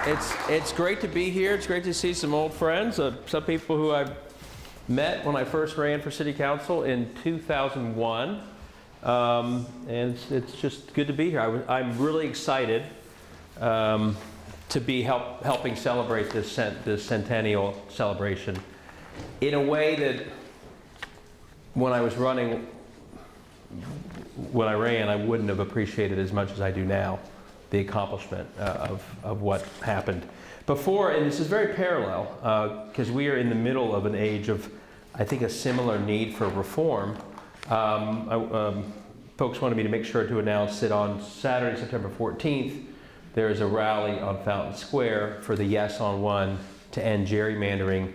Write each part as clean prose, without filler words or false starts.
It's great to be here. It's great to see some old friends, some people who I've met when I first ran for city council in 2001, and it's just good to be here. I'm really excited to be helping celebrate this centennial celebration in a way that when I ran, I wouldn't have appreciated as much as I do now, the accomplishment of what happened before. And this is very parallel because we are in the middle of an age of, I think, a similar need for reform. Folks wanted me to make sure to announce that on Saturday, September 14th, there is a rally on Fountain Square for the Yes on One to End Gerrymandering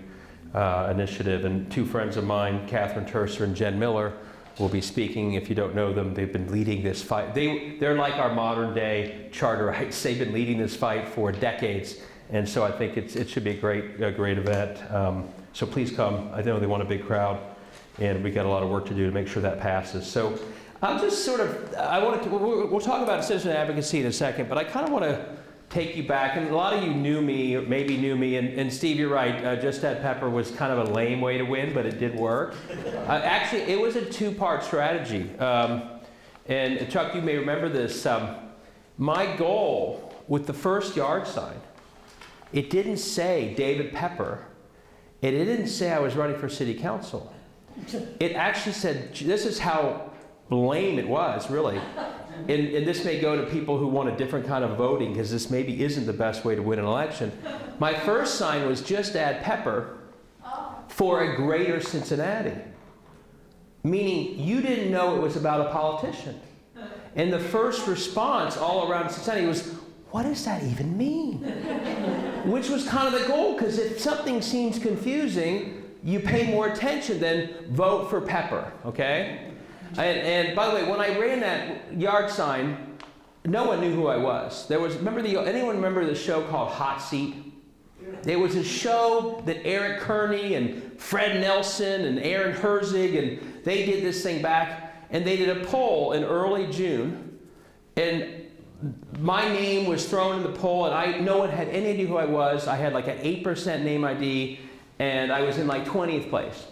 initiative. And two friends of mine, Catherine Terser and Jen Miller, will be speaking. If you don't know them, they've been leading this fight. They're like our modern day Charterites. They've been leading this fight for decades. And so I think it should be a great event. So please come. I know they want a big crowd, and we got a lot of work to do to make sure that passes. So I'm just we'll talk about citizen advocacy in a second, but I kind of want to take you back, and a lot of you knew me, or maybe knew me, and Steve, you're right, Just Add Pepper was kind of a lame way to win, but it did work. Actually, it was a two-part strategy, and Chuck, you may remember this. My goal with the first yard sign, it didn't say David Pepper, and it didn't say I was running for city council. It actually said, this is how lame it was, really. And this may go to people who want a different kind of voting, because this maybe isn't the best way to win an election. My first sign was Just Add Pepper for a greater Cincinnati. Meaning you didn't know it was about a politician. And the first response all around Cincinnati was, what does that even mean? Which was kind of the goal, because if something seems confusing, you pay more attention than vote for Pepper, okay? And by the way, when I ran that yard sign, no one knew who I was. Anyone remember the show called Hot Seat? There was a show that Eric Kearney and Fred Nelson and Aaron Herzig, and they did this thing back, and they did a poll in early June, and my name was thrown in the poll, and no one had any idea who I was. I had like an 8% name ID, and I was in like 20th place.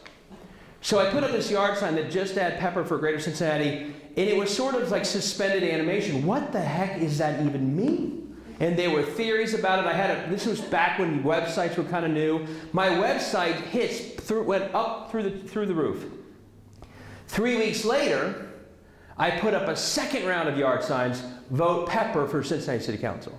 So I put up this yard sign that Just Add Pepper for Greater Cincinnati, and it was sort of like suspended animation. What the heck does that even mean? And there were theories about it. This was back when websites were kind of new. My website went up through the roof. 3 weeks later, I put up a second round of yard signs, Vote Pepper for Cincinnati City Council.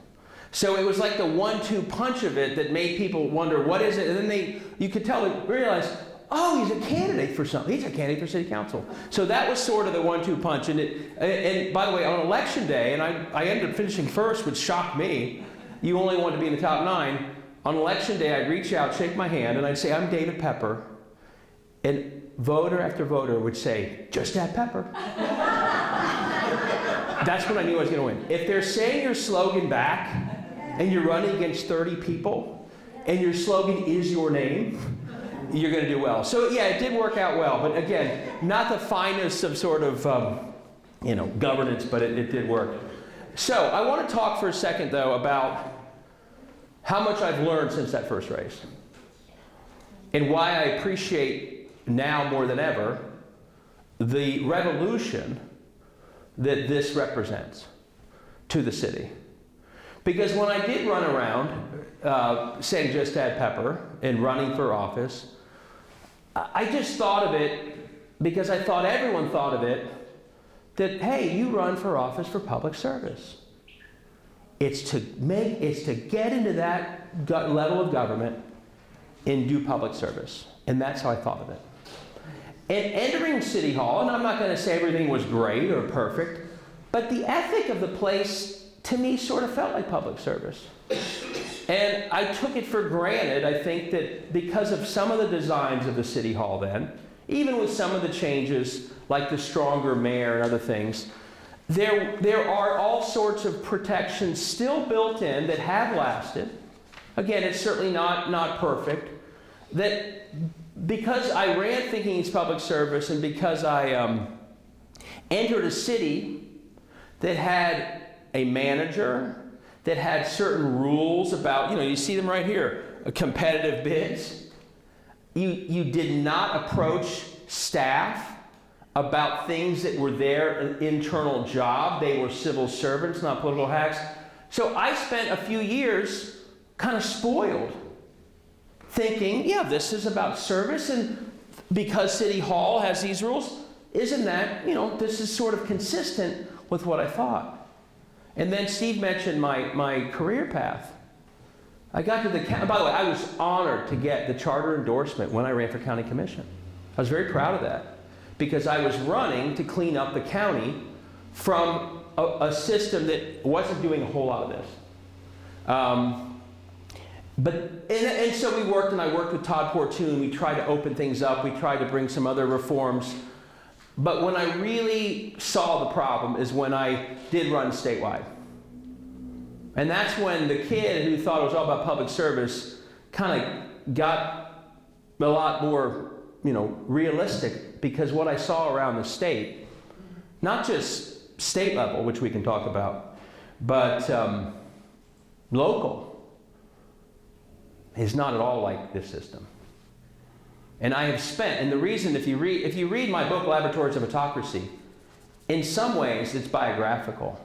So it was like the 1-2 punch of it that made people wonder, what is it? And then you could realize, oh, he's a candidate for something. He's a candidate for city council. So that was sort of the 1-2 punch. And by the way, on election day, and I ended up finishing first, which shocked me. You only wanted to be in the top 9. On election day, I'd reach out, shake my hand, and I'd say, I'm David Pepper. And voter after voter would say, Just Add Pepper. That's when I knew I was going to win. If they're saying your slogan back, and you're running against 30 people, and your slogan is your name, you're going to do well. So yeah, it did work out well, but again, not the finest of sort of governance, but it did work. So I want to talk for a second though about how much I've learned since that first race, and why I appreciate now more than ever the revolution that this represents to the city. Because when I did run around saying Just Add Pepper and running for office, I just thought of it because I thought everyone thought of it, that, hey, you run for office for public service. It's to get into that level of government and do public service. And that's how I thought of it. And entering City Hall, and I'm not going to say everything was great or perfect, but the ethic of the place, to me, sort of felt like public service. And I took it for granted, I think, that because of some of the designs of the City Hall then, even with some of the changes, like the stronger mayor and other things, there are all sorts of protections still built in that have lasted. Again, it's certainly not perfect. That because I ran thinking it's public service, and because I entered a city that had a manager, that had certain rules about, you see them right here, competitive bids. You did not approach staff about things that were their internal job. They were civil servants, not political hacks. So I spent a few years kind of spoiled, thinking, yeah, this is about service, and because City Hall has these rules, isn't that, this is sort of consistent with what I thought. And then Steve mentioned my career path. I got to by the way, I was honored to get the charter endorsement when I ran for county commission. I was very proud of that, because I was running to clean up the county from a system that wasn't doing a whole lot of this. So we worked, and I worked with Todd Portune. We tried to open things up. We tried to bring some other reforms. But when I really saw the problem is when I did run statewide. And that's when the kid who thought it was all about public service kind of got a lot more, realistic, because what I saw around the state, not just state level, which we can talk about, but local, is not at all like this system. And I have spent, and the reason, if you read my book, Laboratories of Autocracy, in some ways it's biographical.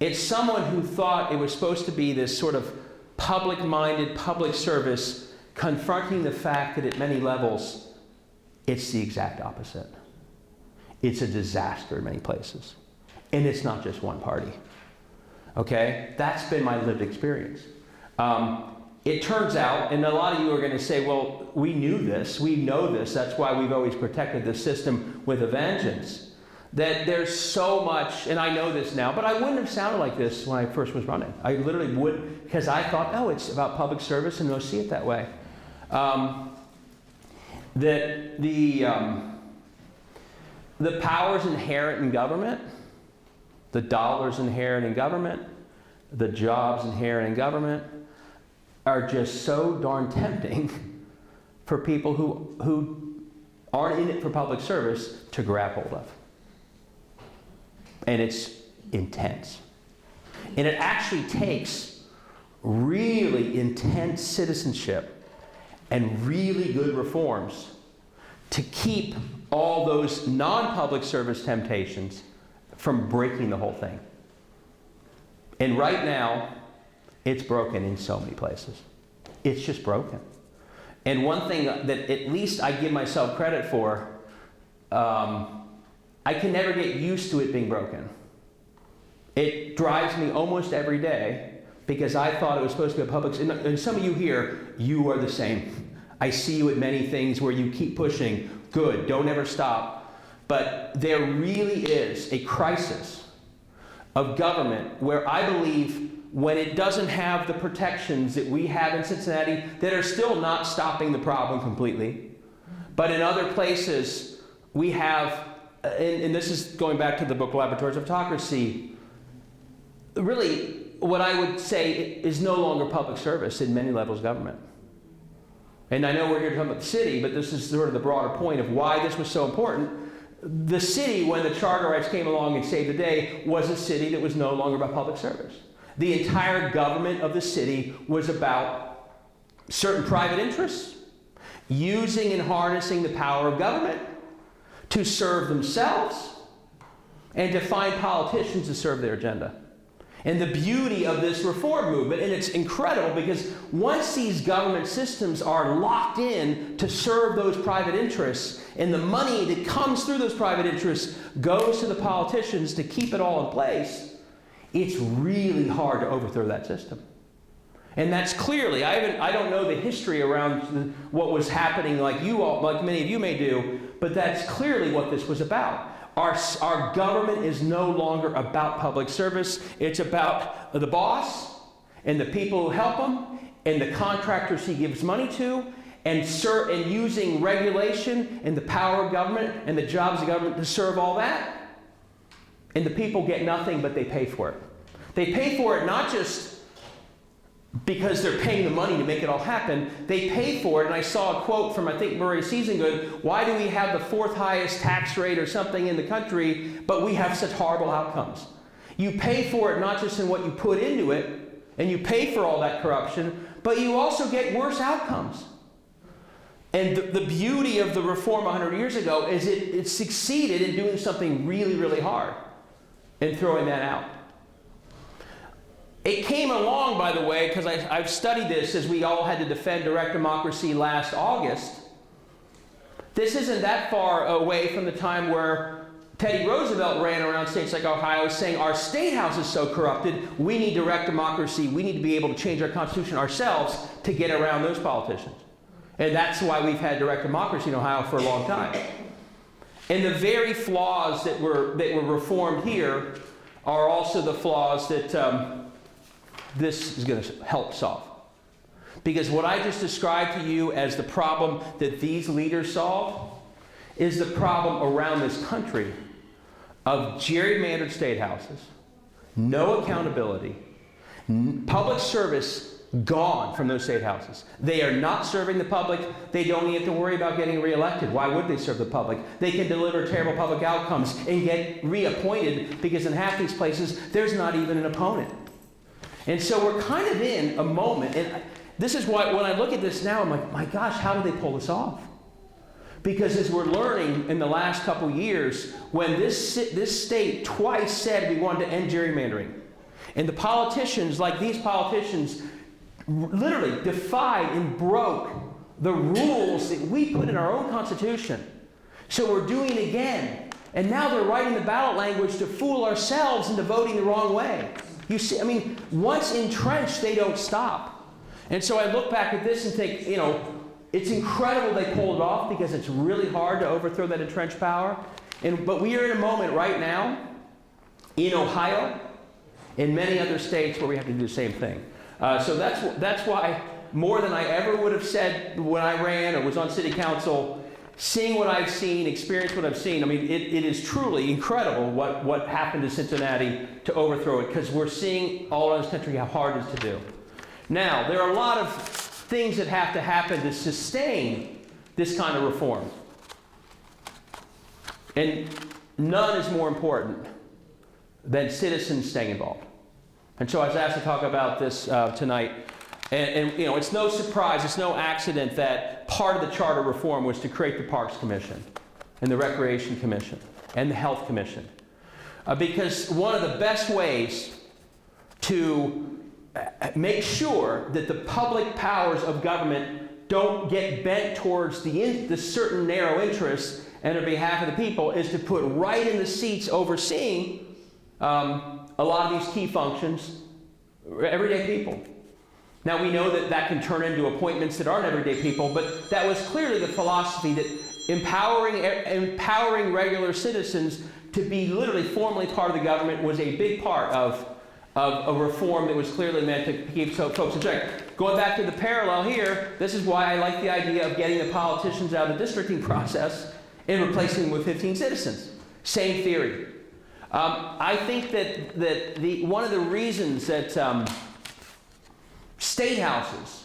It's someone who thought it was supposed to be this sort of public-minded public service, confronting the fact that at many levels, it's the exact opposite. It's a disaster in many places. And it's not just one party. Okay? That's been my lived experience. It turns out, and a lot of you are going to say, well, we knew this, we know this, that's why we've always protected the system with a vengeance, that there's so much, and I know this now, but I wouldn't have sounded like this when I first was running. I literally would, because I thought, oh, it's about public service, and they'll see it that way. That the powers inherent in government, the dollars inherent in government, the jobs inherent in government, are just so darn tempting for people who aren't in it for public service to grab hold of. And it's intense. And it actually takes really intense citizenship and really good reforms to keep all those non-public service temptations from breaking the whole thing. And right now, it's broken in so many places. It's just broken. And one thing that at least I give myself credit for, I can never get used to it being broken. It drives me almost every day, because I thought it was supposed to be a public, and some of you here, you are the same. I see you at many things where you keep pushing. Good, don't ever stop. But there really is a crisis of government where I believe when it doesn't have the protections that we have in Cincinnati, that are still not stopping the problem completely, but in other places we have, and this is going back to the book Laboratories of Autocracy, really what I would say is no longer public service in many levels of government. And I know we're here to talk about the city, but this is sort of the broader point of why this was so important. The city, when the charter rights came along and saved the day, was a city that was no longer about public service. The entire government of the city was about certain private interests, using and harnessing the power of government to serve themselves and to find politicians to serve their agenda. And the beauty of this reform movement, and it's incredible because once these government systems are locked in to serve those private interests, and the money that comes through those private interests goes to the politicians to keep it all in place, it's really hard to overthrow that system. And that's clearly, I don't know the history around what was happening like you all, like many of you may do, but that's clearly what this was about. Our government is no longer about public service. It's about the boss and the people who help him and the contractors he gives money to, and using regulation and the power of government and the jobs of government to serve all that. And the people get nothing, but they pay for it. They pay for it not just because they're paying the money to make it all happen. They pay for it, and I saw a quote from, I think, Murray Seasongood, why do we have the 4th highest tax rate or something in the country, but we have such horrible outcomes? You pay for it not just in what you put into it, and you pay for all that corruption, but you also get worse outcomes. And the beauty of the reform 100 years ago is it succeeded in doing something really, really hard and throwing that out. It came along, by the way, because I've studied this as we all had to defend direct democracy last August. This isn't that far away from the time where Teddy Roosevelt ran around states like Ohio saying our state house is so corrupted, we need direct democracy, we need to be able to change our constitution ourselves to get around those politicians. And that's why we've had direct democracy in Ohio for a long time. And the very flaws that were reformed here are also the flaws that this is going to help solve. Because what I just described to you as the problem that these leaders solved is the problem around this country of gerrymandered state houses, no accountability, public service gone from those state houses. They are not serving the public. They don't even have to worry about getting reelected. Why would they serve the public? They can deliver terrible public outcomes and get reappointed because in half these places, there's not even an opponent. And so we're kind of in a moment, and this is why when I look at this now, I'm like, my gosh, how do they pull this off? Because as we're learning in the last couple years, when this state twice said we wanted to end gerrymandering, and the politicians, like these politicians, literally defied and broke the rules that we put in our own Constitution. So we're doing it again. And now they're writing the ballot language to fool ourselves into voting the wrong way. You see, I mean, once entrenched, they don't stop. And so I look back at this and think, you know, it's incredible they pulled it off because it's really hard to overthrow that entrenched power. But we are in a moment right now in Ohio, in many other states where we have to do the same thing. So that's why, more than I ever would have said when I ran or was on city council, seeing what I've seen, experienced what I've seen, I mean, it is truly incredible what happened to Cincinnati to overthrow it, because we're seeing all around this country how hard it is to do. Now, there are a lot of things that have to happen to sustain this kind of reform. And none is more important than citizens staying involved. And so I was asked to talk about this tonight. And you know, it's no surprise, it's no accident that part of the charter reform was to create the Parks Commission and the Recreation Commission and the Health Commission. Because one of the best ways to make sure that the public powers of government don't get bent towards the certain narrow interests and on behalf of the people is to put right in the seats overseeing a lot of these key functions everyday people. Now we know that can turn into appointments that aren't everyday people, but that was clearly the philosophy that empowering regular citizens to be literally formally part of the government was a big part of a reform that was clearly meant to keep folks in check. Going back to the parallel here, this is why I like the idea of getting the politicians out of the districting process and replacing them with 15 citizens. Same theory. I think that one of the reasons that state houses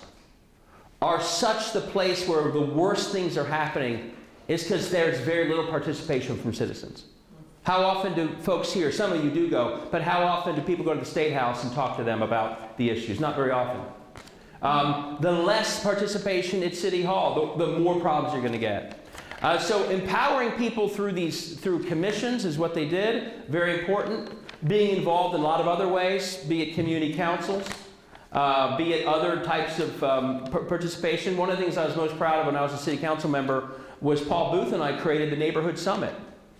are such the place where the worst things are happening is because there's very little participation from citizens. How often do folks here, some of you do go, but how often do people go to the State House and talk to them about the issues? Not very often. The less participation at City Hall, the more problems you're going to get. So empowering people through commissions is what they did, very important. Being involved in a lot of other ways, be it community councils, be it other types of participation. One of the things I was most proud of when I was a city council member was Paul Booth and I created the Neighborhood Summit.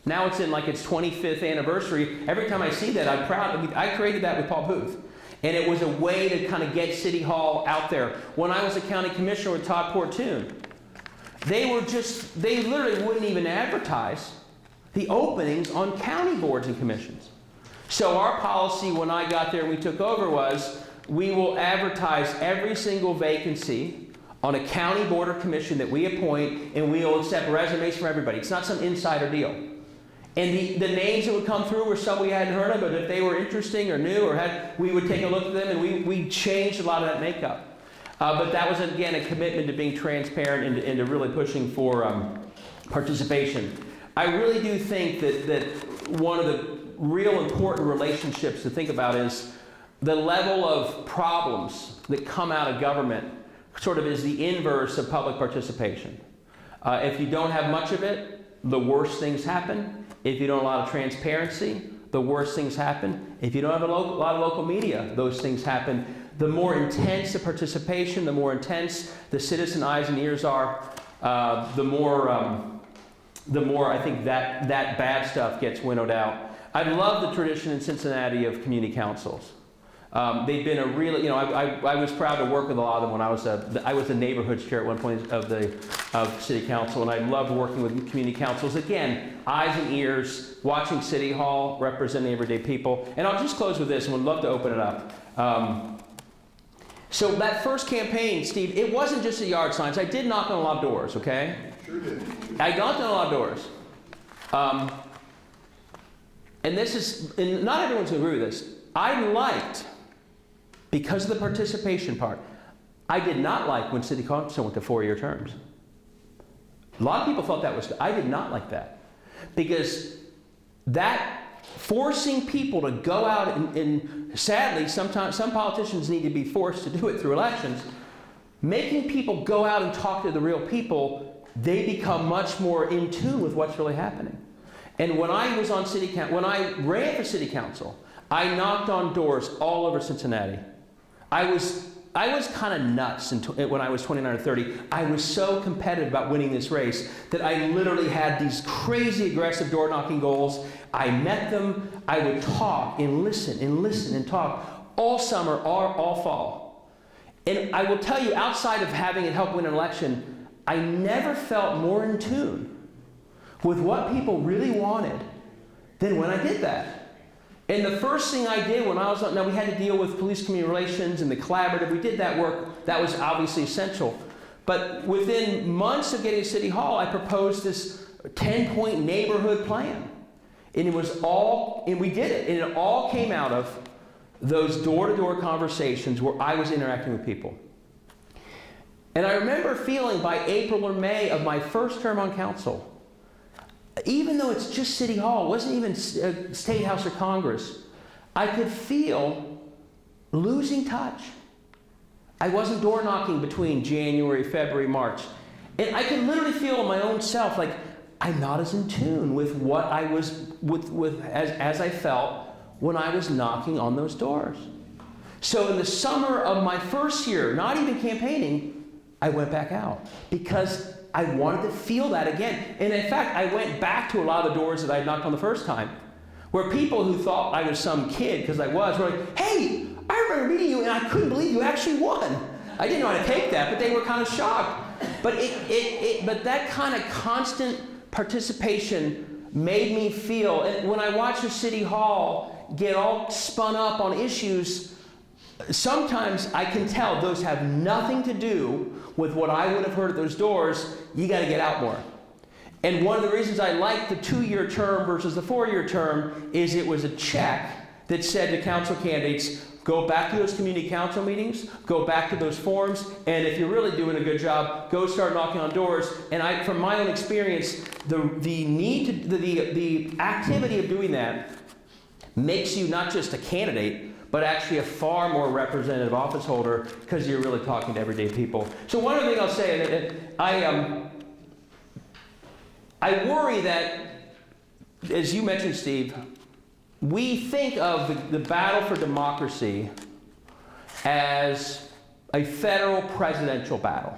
Now it's in like its 25th anniversary. Every time I see that, I'm proud. I mean, I created that with Paul Booth. And it was a way to kind of get City Hall out there. When I was a county commissioner with Todd Portune, they literally wouldn't even advertise the openings on county boards and commissions. So our policy when I got there and we took over was, we will advertise every single vacancy on a county board or commission that we appoint, and we will accept resumes from everybody. It's not some insider deal. And the names that would come through were some we hadn't heard of, but if they were interesting or new we would take a look at them, and we changed a lot of that makeup. But that was, again, a commitment to being transparent and to really pushing for participation. I really do think that one of the real important relationships to think about is the level of problems that come out of government sort of is the inverse of public participation. If you don't have much of it, the worst things happen. If you don't have a lot of transparency, the worst things happen. If you don't have a lot of local media, those things happen. The more intense the participation, the more intense the citizen eyes and ears are, the more I think that bad stuff gets winnowed out. I love the tradition in Cincinnati of community councils. They've been a really, I was proud to work with a lot of them when I was the neighborhood chair at one point of city council, and I loved working with community councils. Again, eyes and ears, watching City Hall, representing everyday people. And I'll just close with this, and would love to open it up. So that first campaign, Steve, it wasn't just the yard signs. I did knock on a lot of doors, okay? Sure did. I knocked on a lot of doors. And not everyone's going to agree with this. I liked, because of the participation part, I did not like when city council went to 4-year terms. A lot of people thought that was good. I did not like that. Because that forcing people to go out and sadly, sometimes some politicians need to be forced to do it through elections. Making people go out and talk to the real people, they become much more in tune with what's really happening. And when I was on city council, when I ran for city council, I knocked on doors all over Cincinnati. I was kind of nuts when I was 29 or 30. I was so competitive about winning this race that I literally had these crazy aggressive door knocking goals. I met them. I would talk and listen and talk all summer, all fall. And I will tell you, outside of having it help win an election, I never felt more in tune with what people really wanted than when I did that. And the first thing I did when I was, now we had to deal with police community relations and the collaborative, we did that work, that was obviously essential. But within months of getting to City Hall, I proposed this 10-point neighborhood plan. And it was all, and we did it, and it all came out of those door-to-door conversations where I was interacting with people. And I remember feeling by April or May of my first term on council, even though it's just City Hall, it wasn't even State House or Congress, I could feel losing touch. I wasn't door knocking between January, February, March. And I could literally feel in my own self, like, I'm not as in tune with what I was, as I felt when I was knocking on those doors. So in the summer of my first year, not even campaigning, I went back out because I wanted to feel that again. And in fact, I went back to a lot of the doors that I knocked on the first time, where people who thought I was some kid, because I was, were like, hey, I remember meeting you and I couldn't believe you actually won. I didn't know how to take that, but they were kind of shocked. But but that kind of constant participation made me feel, and when I watch the City Hall get all spun up on issues, sometimes I can tell those have nothing to do with what I would have heard at those doors. You got to get out more. And one of the reasons I like the 2-year term versus the 4-year term is it was a check that said to council candidates, go back to those community council meetings, go back to those forums, and if you're really doing a good job, go start knocking on doors. And from my own experience, the activity of doing that makes you not just a candidate, but actually a far more representative office holder, because you're really talking to everyday people. So one other thing I'll say, I worry that, as you mentioned, Steve, we think of the battle for democracy as a federal presidential battle.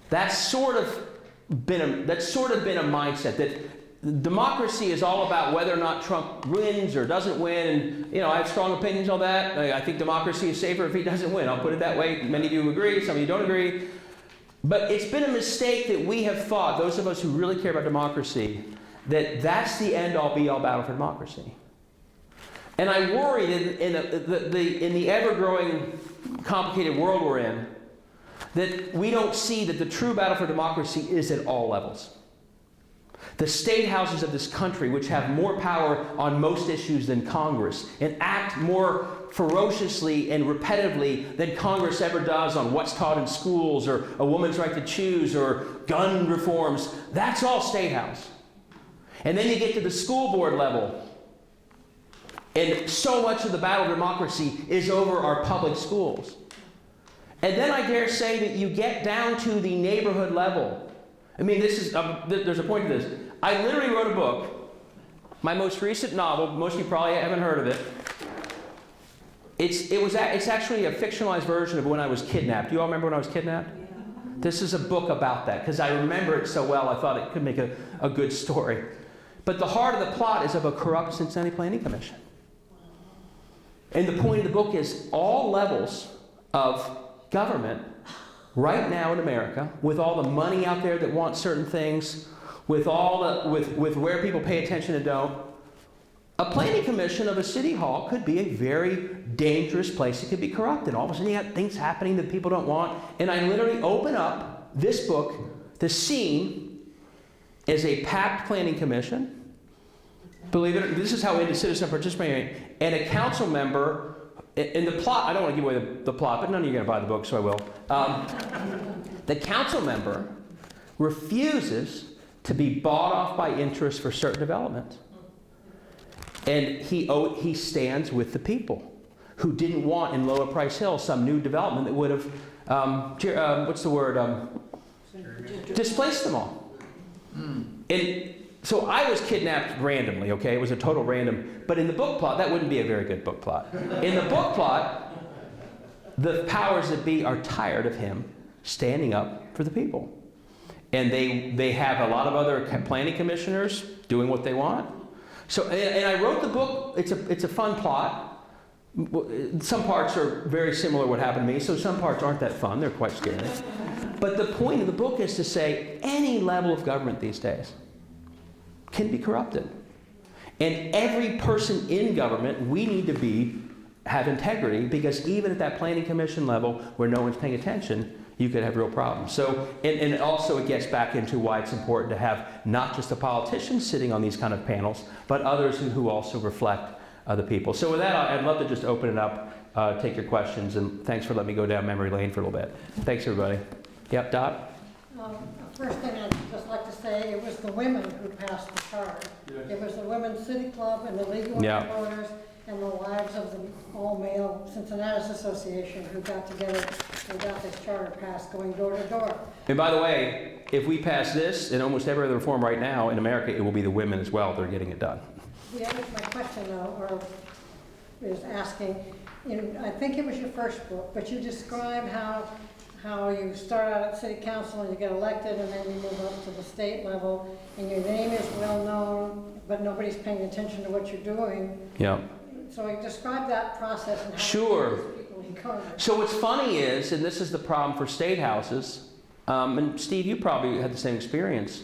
That's sort of been a mindset that democracy is all about whether or not Trump wins or doesn't win. And I have strong opinions on that. I think democracy is safer if he doesn't win. I'll put it that way. Many of you agree, some of you don't agree. But it's been a mistake that we have thought, those of us who really care about democracy, that that's the end-all be-all battle for democracy. And I worry that in the ever-growing complicated world we're in, that we don't see that the true battle for democracy is at all levels. The state houses of this country, which have more power on most issues than Congress, and act more ferociously and repetitively than Congress ever does on what's taught in schools, or a woman's right to choose, or gun reforms, that's all state house. And then you get to the school board level, And so much of the battle of democracy is over our public schools. And then I dare say that you get down to the neighborhood level. I mean, this is there's a point to this. I literally wrote a book, my most recent novel. Most of you probably haven't heard of it. It's actually a fictionalized version of When I Was Kidnapped. Do you all remember When I Was Kidnapped? Yeah. This is a book about that, because I remember it so well, I thought it could make a good story. But the heart of the plot is of a corrupt Cincinnati Planning Commission. And the point of the book is all levels of government right now in America, with all the money out there that wants certain things, with where people pay attention and don't, a planning commission of a city hall could be a very dangerous place. It could be corrupted. All of a sudden you have things happening that people don't want. And I literally open up this book, the scene is a packed planning commission. Believe it or not, this is how we end citizen participation, and a council member, in the plot, I don't want to give away the plot, but none of you are going to buy the book, so I will. The council member refuses to be bought off by interest for certain developments. And he stands with the people who didn't want in Lower Price Hill some new development that would have, displaced them all. And so I was kidnapped randomly, okay? It was a total random. But in the book plot, that wouldn't be a very good book plot. In the book plot, the powers that be are tired of him standing up for the people. And they have a lot of other planning commissioners doing what they want. So, and I wrote the book. It's a fun plot. Some parts are very similar to what happened to me, so some parts aren't that fun. They're quite scary. But the point of the book is to say any level of government these days can be corrupted. And every person in government, we need to have integrity, because even at that planning commission level where no one's paying attention, you could have real problems. So, and also it gets back into why it's important to have not just the politicians sitting on these kind of panels, but others who also reflect the people. So with that, I'd love to just open it up, take your questions, and thanks for letting me go down memory lane for a little bit. Thanks, everybody. Yep, Dot? First thing I'd just like to say, it was the women who passed the charter. It was the Women's City Club and the League of Women Voters and the wives of the all-male Cincinnati Association who got together and got this charter passed, going door to door. And by the way, if we pass this and almost every other reform right now in America, it will be the women as well that are getting it done. My question, though, is asking, I think it was your first book, but you describe how you start out at city council and you get elected, and then you move up to the state level, and your name is well known, but nobody's paying attention to what you're doing. Yeah. So you describe that process and how sure. people encourage. So what's funny is, and this is the problem for state houses, and Steve, you probably had the same experience.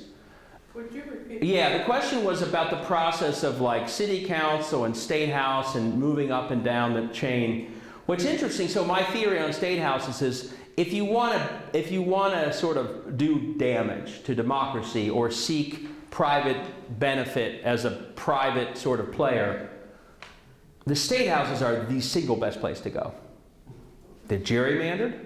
Would you repeat? Yeah, the question was about the process of like city council and state house and moving up and down the chain. What's interesting, so my theory on state houses is, if you want to sort of do damage to democracy or seek private benefit as a private sort of player, the state houses are the single best place to go. They're gerrymandered.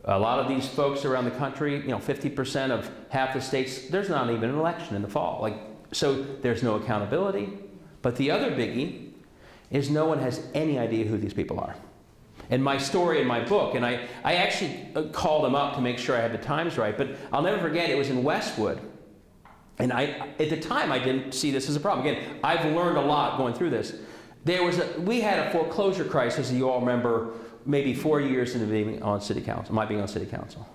A lot of these folks around the country, 50% of half the states, there's not even an election in the fall. So there's no accountability. But the other biggie is no one has any idea who these people are. And my story in my book, and I actually called them up to make sure I had the times right, but I'll never forget, it was in Westwood. And at the time, I didn't see this as a problem. Again, I've learned a lot going through this. We had a foreclosure crisis, as you all remember, maybe 4 years into being on city council, my being on city council.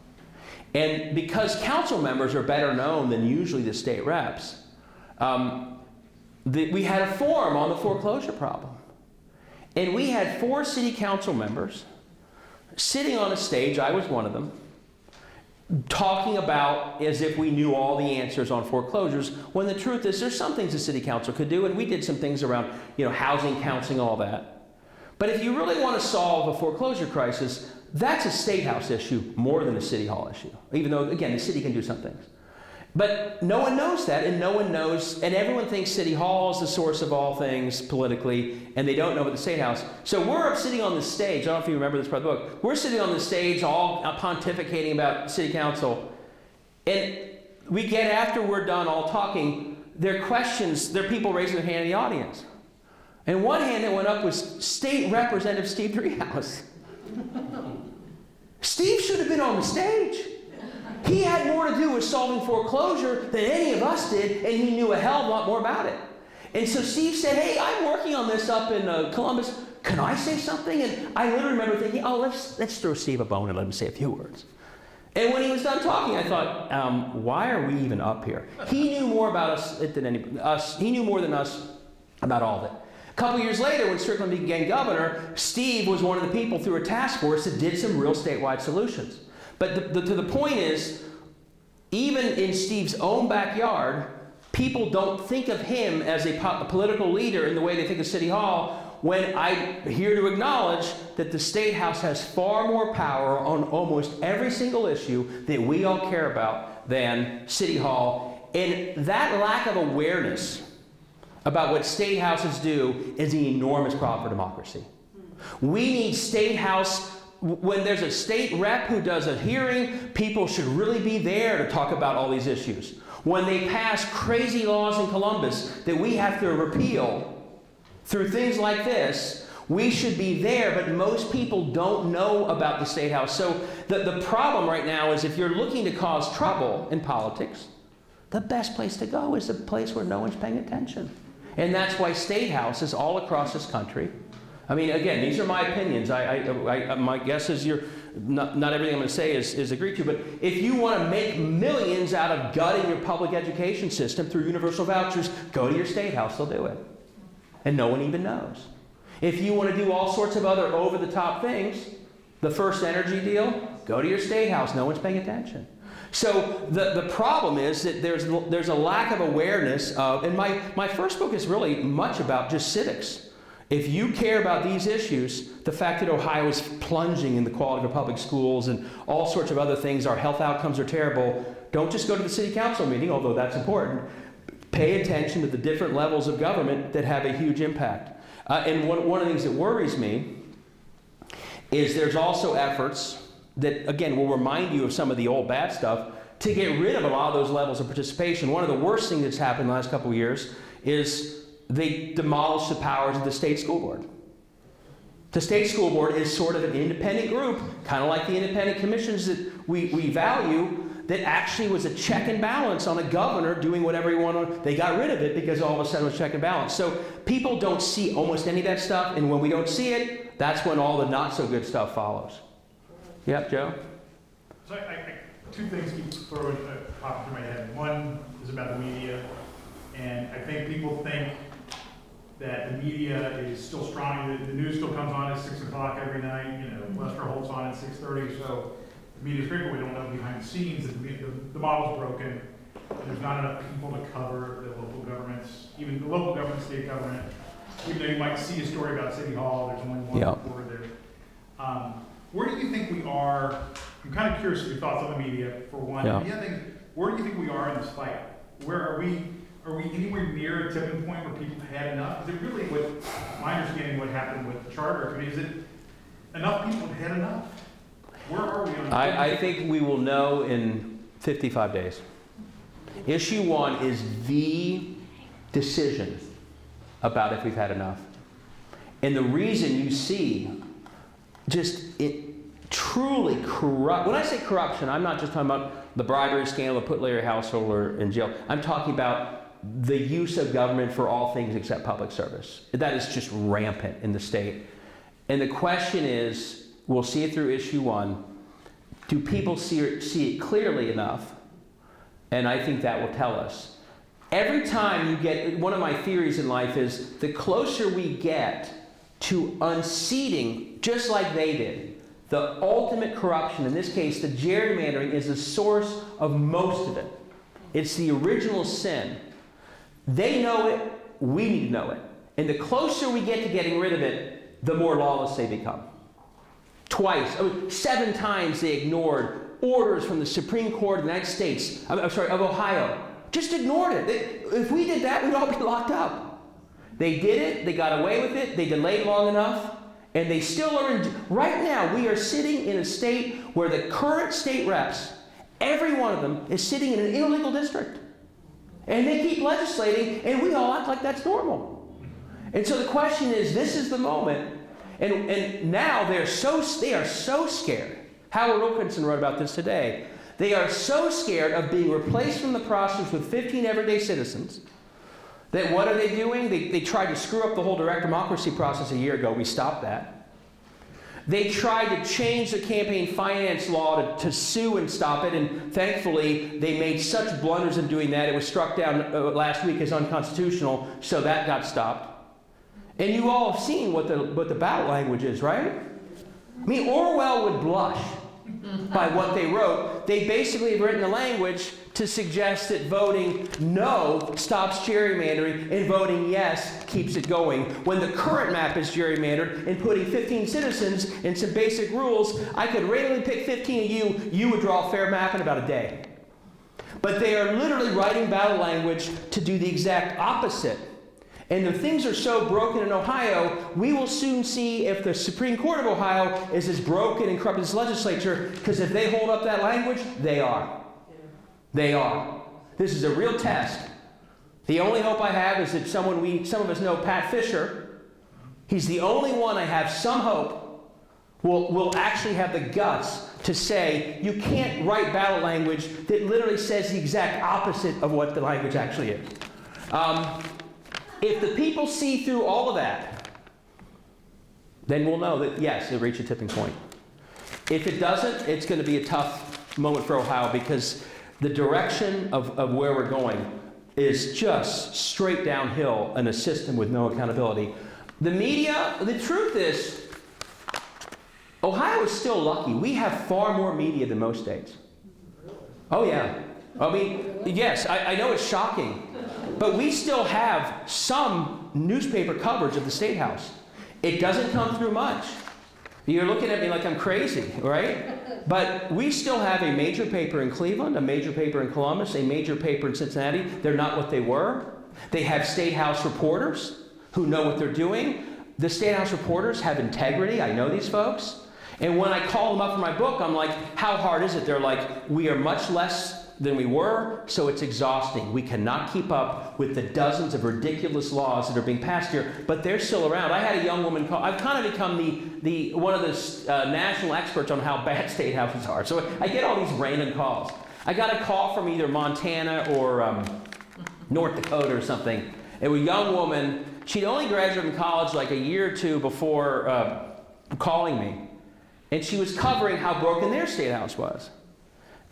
And because council members are better known than usually the state reps, we had a forum on the foreclosure problem. And we had 4 city council members sitting on a stage, I was one of them, talking about as if we knew all the answers on foreclosures, when the truth is there's some things the city council could do, and we did some things around housing counseling, all that. But if you really want to solve a foreclosure crisis, that's a state house issue more than a city hall issue, even though, again, the city can do some things. But no one knows that, and no one knows, and everyone thinks City Hall is the source of all things politically, and they don't know about the State House. So we're up sitting on the stage, I don't know if you remember this part of the book, we're sitting on the stage all pontificating about City Council, and we get, after we're done all talking, there are questions, there are people raising their hand in the audience. And one hand that went up was State Representative Steve Driehaus. Steve should have been on the stage. He had more to do with solving foreclosure than any of us did, and he knew a hell of a lot more about it. And so Steve said, hey, I'm working on this up in Columbus. Can I say something? And I literally remember thinking, oh, let's throw Steve a bone and let him say a few words. And when he was done talking, I thought, why are we even up here? He knew more about us than us. He knew more than us about all of it. A couple years later, when Strickland became governor, Steve was one of the people through a task force that did some real statewide solutions. But to the point is, even in Steve's own backyard, people don't think of him as a political leader in the way they think of City Hall, when I'm here to acknowledge that the State House has far more power on almost every single issue that we all care about than City Hall. And that lack of awareness about what State Houses do is an enormous problem for democracy. We need State House. When there's a state rep who does a hearing, people should really be there to talk about all these issues. When they pass crazy laws in Columbus that we have to repeal through things like this, we should be there, but most people don't know about the State House. So the problem right now is if you're looking to cause trouble in politics, the best place to go is a place where no one's paying attention. And that's why State Houses all across this country, I mean, again, these are my opinions. My guess is not everything I'm going to say is agreed to, but if you want to make millions out of gutting your public education system through universal vouchers, go to your State House, they'll do it. And no one even knows. If you want to do all sorts of other over-the-top things, the first energy deal, go to your State House, no one's paying attention. So the problem is that there's a lack of awareness of, and my first book is really much about just civics. If you care about these issues, the fact that Ohio is plunging in the quality of public schools and all sorts of other things, our health outcomes are terrible, don't just go to the city council meeting, although that's important. Pay attention to the different levels of government that have a huge impact. And one of the things that worries me is there's also efforts that, again, will remind you of some of the old bad stuff to get rid of a lot of those levels of participation. One of the worst things that's happened in the last couple of years is they demolished the powers of the state school board. The state school board is sort of an independent group, kind of like the independent commissions that we value, that actually was a check and balance on a governor doing whatever he wanted. They got rid of it because all of a sudden it was check and balance. So people don't see almost any of that stuff, and when we don't see it, that's when all the not so good stuff follows. Yep, Joe? So two things keep throwing popping through my head. One is about the media, and I think people think that the media is still strong. The news still comes on at 6 o'clock every night. You know, Lester Holt's on at 6:30. So the media's great, but we don't know behind the scenes that the model's broken. There's not enough people to cover the local governments, even the local government, state government. Even though you might see a story about City Hall, there's only one reporter there. Where do you think we are? I'm kind of curious of your thoughts on the media, for one. Yeah. The other thing, where do you think we are in this fight? Where are we? Are we anywhere near a tipping point where people had enough? Is it really, with my understanding, what happened with the charter? I mean, is it enough people had enough? Where are we on? I think we will know in 55 days. Issue 1 is the decision about if we've had enough. And the reason you see just it truly corrupt. When I say corruption, I'm not just talking about the bribery scandal that put Larry Householder in jail. I'm talking about the use of government for all things except public service. That is just rampant in the state. And the question is, we'll see it through issue 1. Do people see it clearly enough? And I think that will tell us. Every time you get, one of my theories in life is the closer we get to unseating, just like they did, the ultimate corruption, in this case, the gerrymandering, is the source of most of it. It's the original sin. They know it, we need to know it. And the closer we get to getting rid of it, the more lawless they become. 7 times they ignored orders from the Supreme Court of the United States, of Ohio. Just ignored it. If we did that, we'd all be locked up. They did it, they got away with it, they delayed long enough, and they still are right now, we are sitting in a state where the current state reps, every one of them, is sitting in an illegal district. And they keep legislating, and we all act like that's normal. And so the question is, this is the moment, and now they are so scared. Howard Wilkinson wrote about this today. They are so scared of being replaced from the process with 15 everyday citizens that what are they doing? They tried to screw up the whole direct democracy process a year ago. We stopped that. They tried to change the campaign finance law to sue and stop it, and thankfully they made such blunders in doing that it was struck down last week as unconstitutional, so that got stopped. And you all have seen what the ballot language is, right? I mean, Orwell would blush by what they wrote. They basically have written the language to suggest that voting no stops gerrymandering and voting yes keeps it going. When the current map is gerrymandered and putting 15 citizens and some basic rules, I could randomly pick 15 of you would draw a fair map in about a day. But they are literally writing ballot language to do the exact opposite. And the things are so broken in Ohio, we will soon see if the Supreme Court of Ohio is as broken and corrupt as the legislature, because if they hold up that language, they are. They are. This is a real test. The only hope I have is that some of us know, Pat Fisher. He's the only one I have some hope will actually have the guts to say you can't write ballot language that literally says the exact opposite of what the language actually is. If the people see through all of that, then we'll know that, yes, it reached a tipping point. If it doesn't, it's going to be a tough moment for Ohio, because the direction of where we're going is just straight downhill in a system with no accountability. The media, the truth is, Ohio is still lucky. We have far more media than most states. Oh, yeah. I mean, yes, I know it's shocking. But we still have some newspaper coverage of the State House. It doesn't come through much. You're looking at me like I'm crazy, right? But we still have a major paper in Cleveland, a major paper in Columbus, a major paper in Cincinnati. They're not what they were. They have State House reporters who know what they're doing. The State House reporters have integrity. I know these folks. And when I call them up for my book, I'm like, how hard is it? They're like, we are much less than we were, so it's exhausting. We cannot keep up with the dozens of ridiculous laws that are being passed here, but they're still around. I had a young woman call. I've kind of become the one of the national experts on how bad state houses are. So I get all these random calls. I got a call from either Montana or North Dakota or something. It was a young woman. She'd only graduated from college like a year or two before calling me, and she was covering how broken their state house was.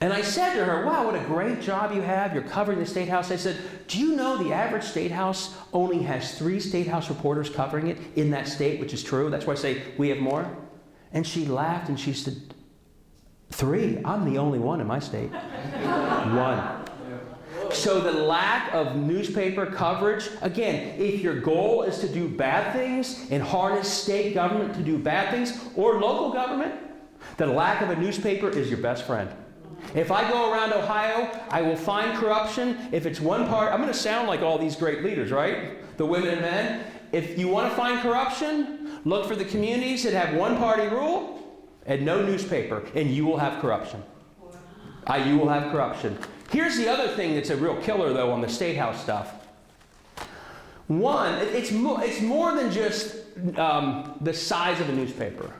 And I said to her, wow, what a great job you have. You're covering the State House. I said, do you know the average State House only has 3 State House reporters covering it in that state, which is true. That's why I say we have more. And she laughed and she said, 3? I'm the only one in my state. 1. So the lack of newspaper coverage, again, if your goal is to do bad things and harness state government to do bad things, or local government, the lack of a newspaper is your best friend. If I go around Ohio, I will find corruption. If it's one part, I'm going to sound like all these great leaders, right? The women and men. If you want to find corruption, look for the communities that have one-party rule and no newspaper, and you will have corruption. You will have corruption. Here's the other thing that's a real killer, though, on the State House stuff. One, it's more than just the size of a newspaper.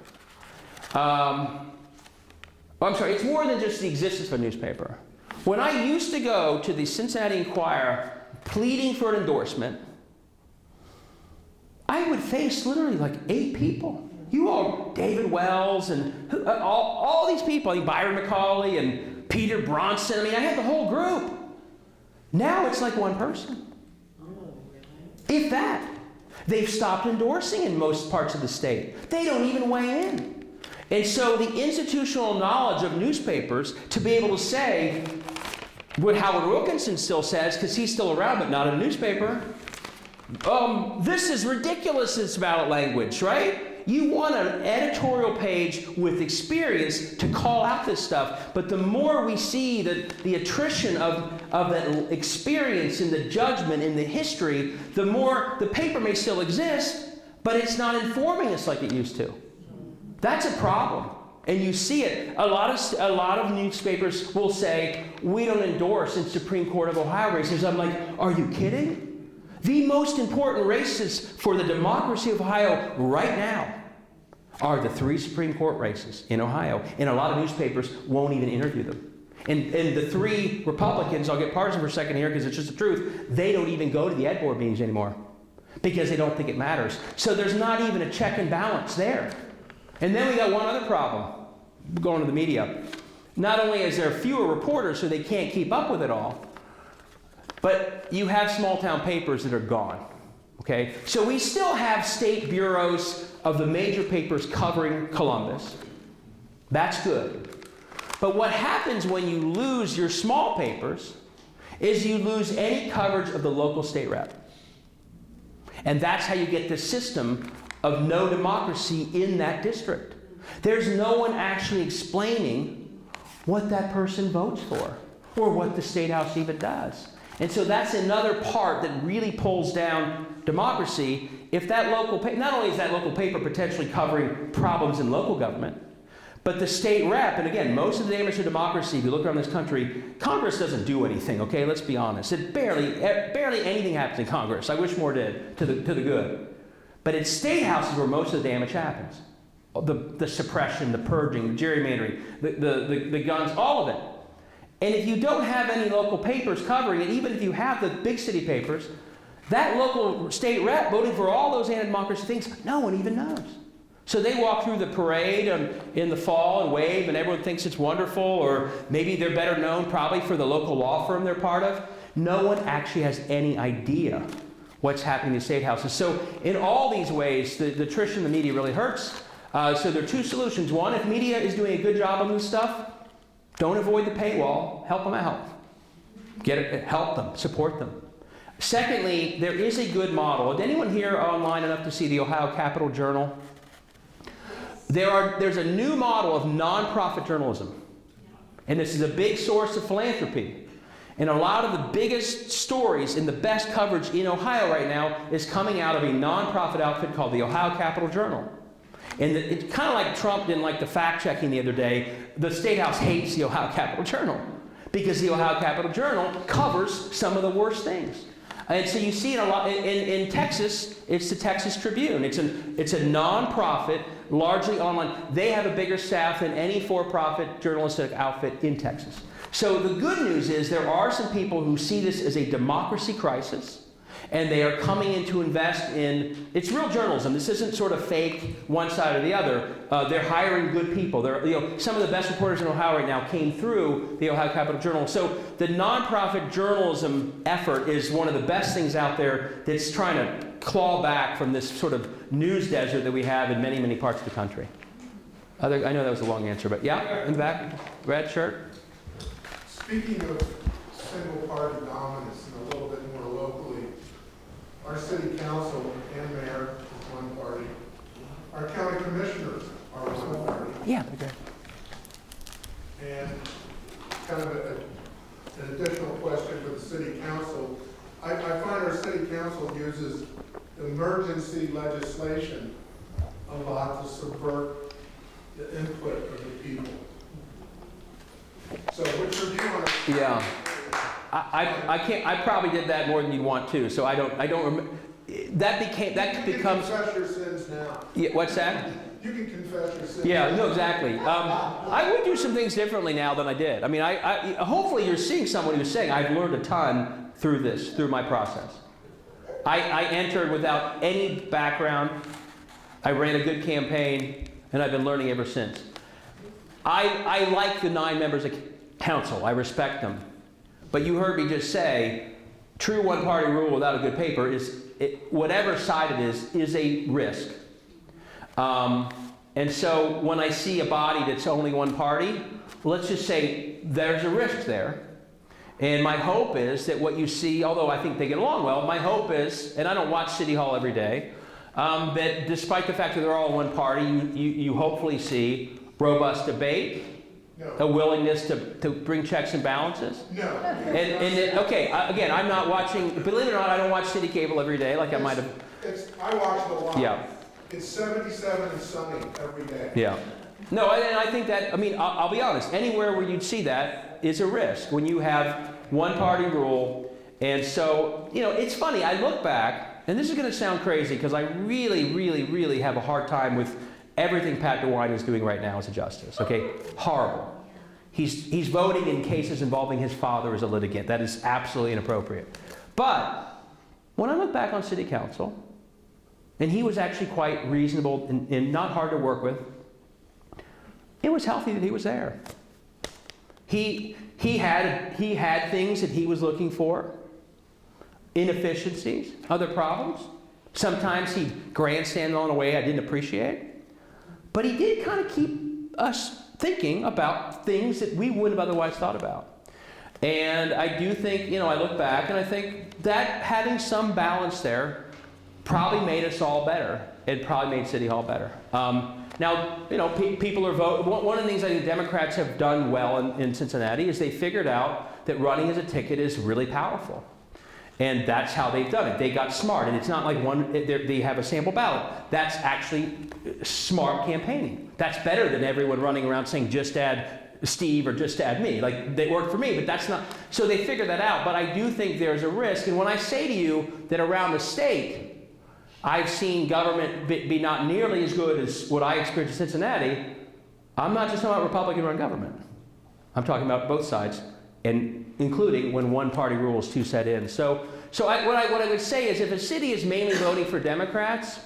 It's more than just the existence of a newspaper. When I used to go to the Cincinnati Enquirer pleading for an endorsement, I would face literally like 8 people. You all, David Wells and all these people, I mean, Byron McCauley and Peter Bronson. I mean, I had the whole group. Now it's like 1 person. If that. They've stopped endorsing in most parts of the state. They don't even weigh in. And so the institutional knowledge of newspapers to be able to say what Howard Wilkinson still says, because he's still around but not in a newspaper, this is ridiculous, this ballot language, right? You want an editorial page with experience to call out this stuff, but the more we see the attrition of that experience in the judgment, in the history, the more the paper may still exist, but it's not informing us like it used to. That's a problem. And you see it. A lot of newspapers will say, we don't endorse in Supreme Court of Ohio races. I'm like, are you kidding? The most important races for the democracy of Ohio right now are the 3 Supreme Court races in Ohio. And a lot of newspapers won't even interview them. And the 3 Republicans, I'll get partisan for a second here because it's just the truth, they don't even go to the Ed Board meetings anymore because they don't think it matters. So there's not even a check and balance there. And then we got one other problem going to the media. Not only is there fewer reporters so they can't keep up with it all, but you have small town papers that are gone. Okay? So we still have state bureaus of the major papers covering Columbus. That's good. But what happens when you lose your small papers is you lose any coverage of the local state rep. And that's how you get this system of no democracy in that district. There's no one actually explaining what that person votes for or what the State House even does. And so that's another part that really pulls down democracy. If that local paper, not only is that local paper potentially covering problems in local government, but the state rep, and again, most of the damage to democracy, if you look around this country, Congress doesn't do anything, okay? Let's be honest. It barely anything happens in Congress. I wish more did, to the good. But it's state houses where most of the damage happens. The suppression, the purging, the gerrymandering, the guns, all of it. And if you don't have any local papers covering it, even if you have the big city papers, that local state rep voting for all those anti-democracy things, no one even knows. So they walk through the parade in the fall and wave, and everyone thinks it's wonderful, or maybe they're better known probably for the local law firm they're part of. No one actually has any idea what's happening in the state houses. So in all these ways, the attrition in the media really hurts. So there are 2 solutions. One, if media is doing a good job on this stuff, don't avoid the paywall. Help them out. Help them. Support them. Secondly, there is a good model. Is anyone here online enough to see the Ohio Capitol Journal? There's a new model of nonprofit journalism. And this is a big source of philanthropy. And a lot of the biggest stories and the best coverage in Ohio right now is coming out of a nonprofit outfit called the Ohio Capitol Journal. And it's kind of like Trump didn't like the fact-checking the other day. The State House hates the Ohio Capitol Journal because the Ohio Capitol Journal covers some of the worst things. And so you see it a lot in Texas. It's the Texas Tribune. It's a nonprofit, largely online. They have a bigger staff than any for-profit journalistic outfit in Texas. So the good news is there are some people who see this as a democracy crisis, and they are coming in to invest in, it's real journalism. This isn't sort of fake one side or the other. They're hiring good people. Some of the best reporters in Ohio right now came through the Ohio Capitol Journal. So the nonprofit journalism effort is one of the best things out there that's trying to claw back from this sort of news desert that we have in many, many parts of the country. I know that was a long answer, but yeah, in the back, red shirt. Speaking of single-party dominance and a little bit more locally, our city council and mayor is one party. Our county commissioners are one party. Yeah, okay. And kind of an additional question for the city council. I find our city council uses emergency legislation a lot to subvert the input of the people. So what's your view on it? Yeah. I can't. I probably did that more than you'd want to. So I don't remember. That becomes. You can confess your sins now. Yeah. What's that? You can confess your sins. Yeah. No. Exactly. I would do some things differently now than I did. I mean, hopefully you're seeing someone who's saying I've learned a ton through my process. I entered without any background. I ran a good campaign, and I've been learning ever since. I like the 9 members of council. I respect them. But you heard me just say, true one-party rule without a good paper whatever side it is a risk. And so when I see a body that's only one party, let's just say there's a risk there. And my hope is that what you see, although I think they get along well, my hope is, and I don't watch City Hall every day, that despite the fact that they're all one party, you hopefully see robust debate, No. a willingness to bring checks and balances. No. Okay, again, I'm not watching, believe it or not, I don't watch city cable every day like I might have. I watch it a lot. Yeah. It's 77 and sunny every day. Yeah. No, and I think that, I mean, I'll be honest, anywhere where you'd see that is a risk. When you have one party rule And so, it's funny. I look back, and this is going to sound crazy because I really, really, really have a hard time with everything Pat DeWine is doing right now as a justice. Okay, horrible. He's voting in cases involving his father as a litigant. That is absolutely inappropriate. But when I look back on city council, and he was actually quite reasonable and not hard to work with, it was healthy that he was there. He had things that he was looking for, inefficiencies, other problems. Sometimes he'd grandstand on a way I didn't appreciate. But he did kind of keep us thinking about things that we wouldn't have otherwise thought about. And I do think, I look back and I think that having some balance there probably made us all better. It probably made City Hall better. Now, people are voting. One of the things I think Democrats have done well in Cincinnati is they figured out that running as a ticket is really powerful. And that's how they've done it. They got smart. And it's not like they have a sample ballot. That's actually smart campaigning. That's better than everyone running around saying, just add Steve or just add me. Like, they worked for me, but that's not. So they figured that out. But I do think there's a risk. And when I say to you that around the state, I've seen government be not nearly as good as what I experienced in Cincinnati, I'm not just talking about Republican-run government. I'm talking about both sides, and including when one party rules, two set in. So what I would say is if a city is mainly voting for Democrats,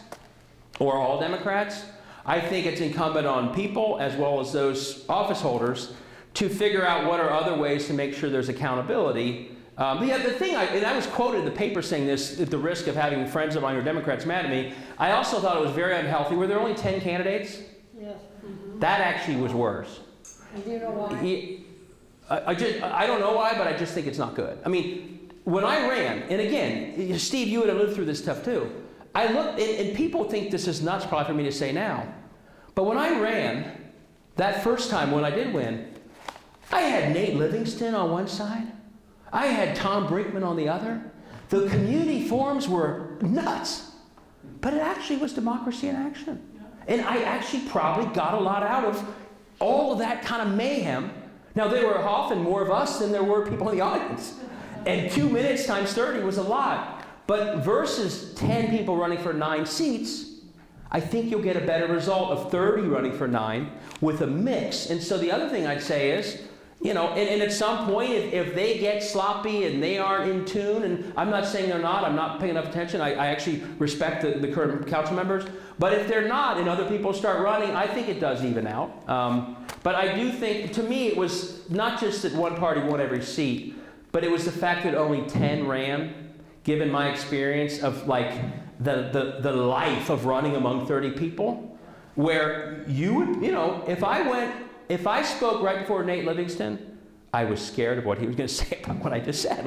or all Democrats, I think it's incumbent on people, as well as those office holders, to figure out what are other ways to make sure there's accountability. The thing, I was quoted in the paper saying this, at the risk of having friends of mine who are Democrats mad at me, I also thought it was very unhealthy. Were there only 10 candidates? Yes. That actually was worse. And do you know why? I don't know why, but I just think it's not good. I mean, when I ran, and again, Steve, you would have lived through this stuff too. I looked, and people think this is nuts probably for me to say now, but when I ran, that first time when I did win, I had Nate Livingston on one side. I had Tom Brinkman on the other. The community forums were nuts, but it actually was democracy in action. And I actually probably got a lot out of all of that kind of mayhem. Now, there were often more of us than there were people in the audience. And 2 minutes times 30 was a lot. But versus 10 people running for 9 seats, I think you'll get a better result of 30 running for 9 with a mix. And so the other thing I'd say is, and at some point, if they get sloppy and they aren't in tune, and I'm not saying they're not, I'm not paying enough attention, I actually respect the current council members, but if they're not and other people start running, I think it does even out. But I do think, to me, it was not just that one party won every seat, but it was the fact that only 10 ran, given my experience of like the life of running among 30 people, where you would, if I spoke right before Nate Livingston, I was scared of what he was going to say about what I just said.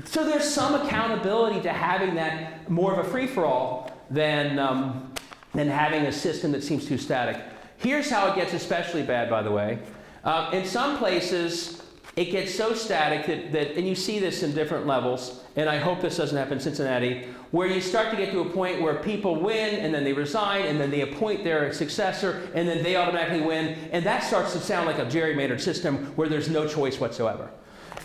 So there's some accountability to having that more of a free-for-all than having a system that seems too static. Here's how it gets especially bad, by the way. In some places, it gets so static that, and you see this in different levels, and I hope this doesn't happen in Cincinnati, where you start to get to a point where people win, and then they resign, and then they appoint their successor, and then they automatically win, and that starts to sound like a gerrymandered system where there's no choice whatsoever.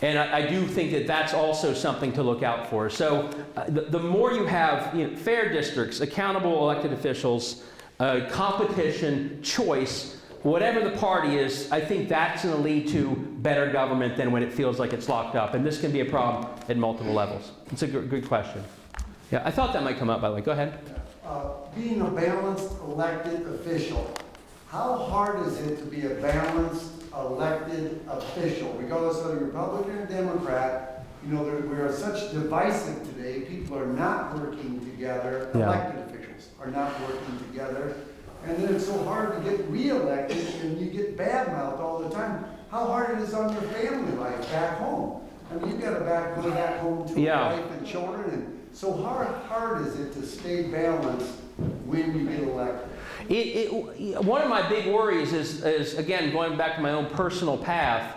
And I do think that that's also something to look out for. So the more you have fair districts, accountable elected officials, competition, choice, whatever the party is, I think that's going to lead to better government than when it feels like it's locked up. And this can be a problem at multiple levels. It's a good question. Yeah, I thought that might come up, by the way. Go ahead. Being a balanced elected official, how hard is it to be a balanced elected official, regardless of Republican or Democrat? We are such divisive today. People are not working together. Yeah. Elected officials are not working together. And then it's so hard to get reelected, and you get badmouthed all the time. How hard it is on your family life back home. I mean, you've got to go back home to a wife and children, and so hard is it to stay balanced when you get elected? One of my big worries is, again, going back to my own personal path.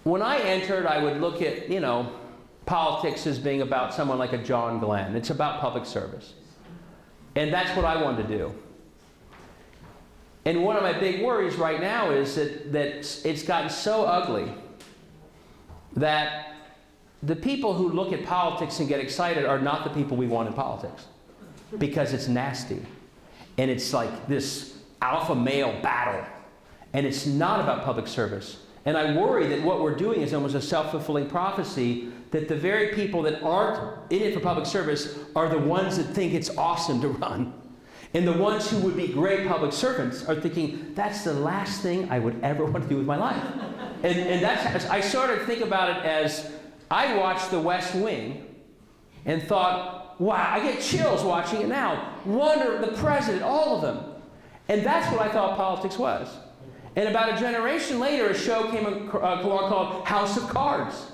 When I entered, I would look at, politics as being about someone like a John Glenn. It's about public service. And that's what I wanted to do. And one of my big worries right now is that it's gotten so ugly that the people who look at politics and get excited are not the people we want in politics, because it's nasty. And it's like this alpha male battle. And it's not about public service. And I worry that what we're doing is almost a self-fulfilling prophecy, that the very people that aren't in it for public service are the ones that think it's awesome to run. And the ones who would be great public servants are thinking, that's the last thing I would ever want to do with my life. And that's, I sort of think about it as, I watched The West Wing and thought, wow, I get chills watching it now. Wonder, the president, all of them. And that's what I thought politics was. And about a generation later, a show came along called House of Cards.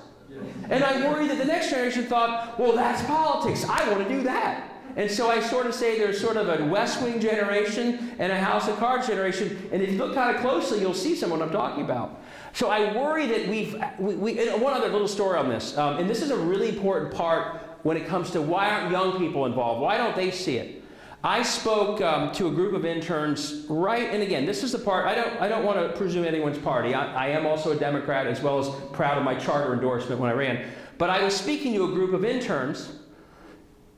And I worry that the next generation thought, well, that's politics. I want to do that. And so I sort of say there's sort of a West Wing generation and a House of Cards generation. And if you look kind of closely, you'll see someone I'm talking about. So I worry that and one other little story on this. And this is a really important part when it comes to why aren't young people involved? Why don't they see it? I spoke to a group of interns, and again, this is the part, I don't want to presume anyone's party. I am also a Democrat, as well as proud of my charter endorsement when I ran. But I was speaking to a group of interns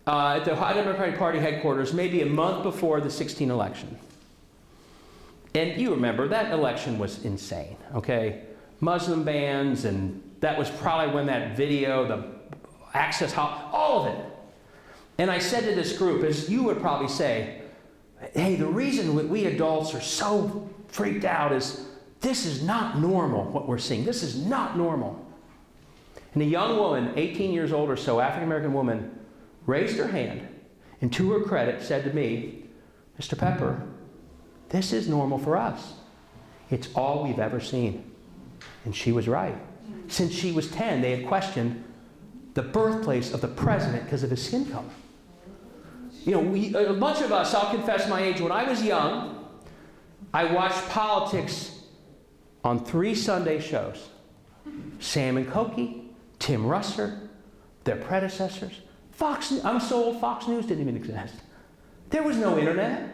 at the Ohio Democratic Party headquarters maybe a month before the 2016 election. And you remember, that election was insane, okay? Muslim bans, and that was probably when that video, the access, all of it. And I said to this group, as you would probably say, hey, the reason we adults are so freaked out is this is not normal, what we're seeing. This is not normal. And a young woman, 18 years old or so, African-American woman, raised her hand and to her credit said to me, Mr. Pepper, this is normal for us. It's all we've ever seen. And she was right. Since she was 10, they had questioned the birthplace of the president because of his skin color. You know, a bunch of us, I'll confess my age, when I was young, I watched politics on 3 Sunday shows. Sam and Cokie, Tim Russer, their predecessors. I'm so old, Fox News didn't even exist. There was no internet.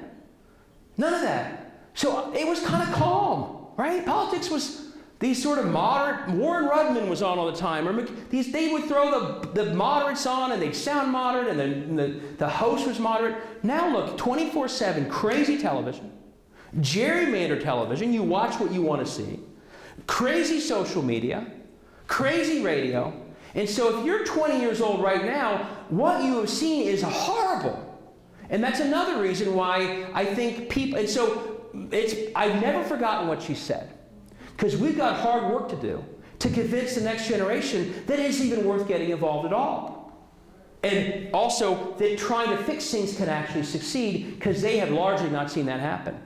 None of that. So it was kind of calm, right? Politics was these sort of moderate, Warren Rudman was on all the time. Or they would throw the moderates on and they'd sound moderate, and then the host was moderate. Now look, 24/7 crazy television, gerrymandered television, you watch what you want to see, crazy social media, crazy radio. And so if you're 20 years old right now, what you have seen is horrible. And that's another reason why I think people, and so I've never forgotten what she said. Because we've got hard work to do to convince the next generation that it isn't even worth getting involved at all. And also that trying to fix things can actually succeed, because they have largely not seen that happen.